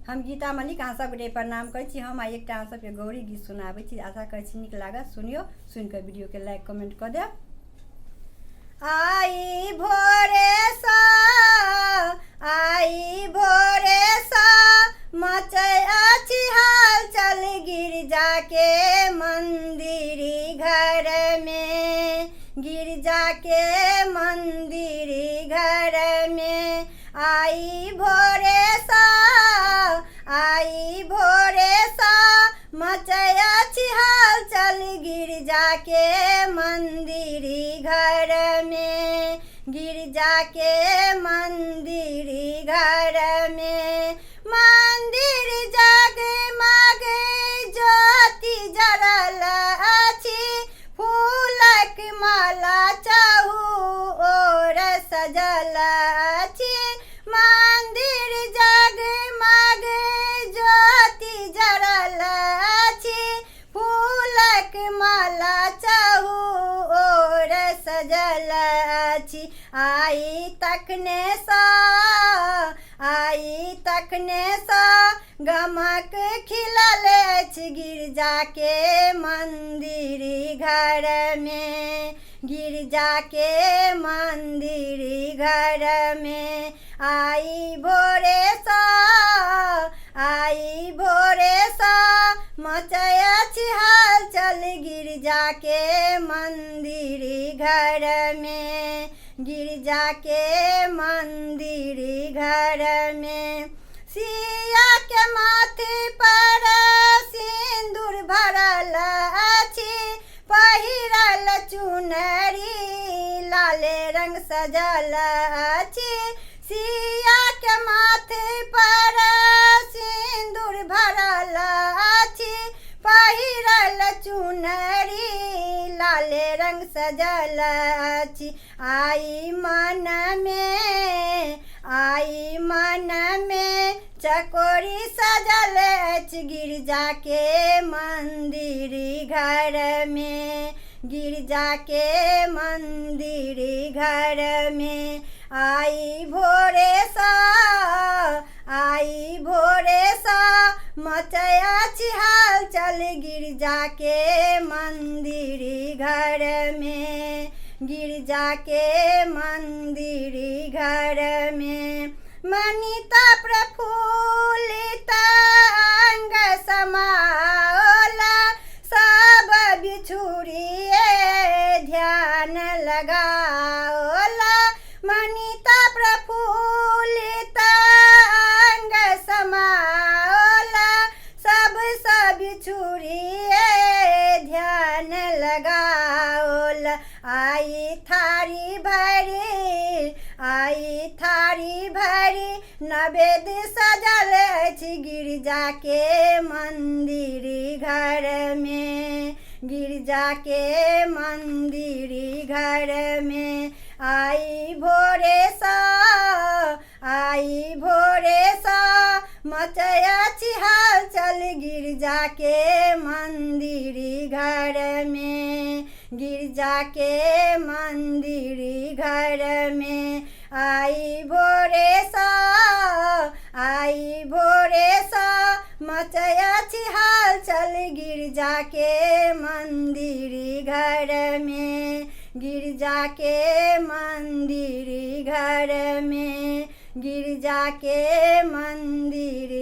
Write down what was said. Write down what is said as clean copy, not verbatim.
हम गीता मलिक अहाँ सबके प्रणाम करै छी। हम आइ एकटा अहाँ सबके गौरी गीत सुनाबै छी। आशा करै छी नीक लागत। सुनियो, सुन के वीडियो के लाइक कमेंट कऽ देब। आई भोरे सा मचै अछि हाल चल गिरजा के मंदिरी घर में, गिरजा के मंदिरी घर में। आई भोरे सा मचै अछि हाल चल गिरजा के मंदिरी घर में, गिरजा के मंदिरी घर में। मंदिर जगमग ज्योति जरल अछि, फूलक माला चहु ओर सजल अछि। मंदिर जगमग ज्योति जरल अछि, फूलक माला चहु ओर सजल अछि। आई तखने सा गमक खिलल अछि गिरजा के मंदिरी घर में, गिरजा के मंदिरी घर में। आई भोरे सा मचै अछि हाल चल गिरजा के मंदिरी घर में, गिरजा के मंदिरी घर में। सिया के माथे पर सिंदूर भरल अछि, पहिरल चुनरी लाले रंग सजल अछि। सिया के माथे पर सिंदूर भरल अछि, पहिरल चुनरी लाले रंग सजल अछि। आई मन में चकोरी सजल अछि गिरजा के मंदिरी घर में, गिरजा के मंदिरी घर में। आई भोरे सा मचै अछि हाल चल गिरजा के मंदिरी घर में, गिरजा के मंदिरी घर में। मनीता प्रफुल्लित अंग समाओला, सब बिछुड़िए ध्यान लगाओला। मनीता प्रफुल्लित अंग समाओला, सब बिछुड़िए ध्यान लगाओला। आई थारी भरी नैवेद्य सजल अछि गिरजा के मंदिरी घर में, गिरजा के मंदिरी घर में। आई भोरे सा मचै अछि हाल चल गिरजा के मंदिरी घर में, गिरजा के मंदिरी घर में। आई भोरे सा मचै अछि हाल चल गिरजा के मंदिरी घर में, गिरजा के मंदिरी घर में, गिरजा के मंदिर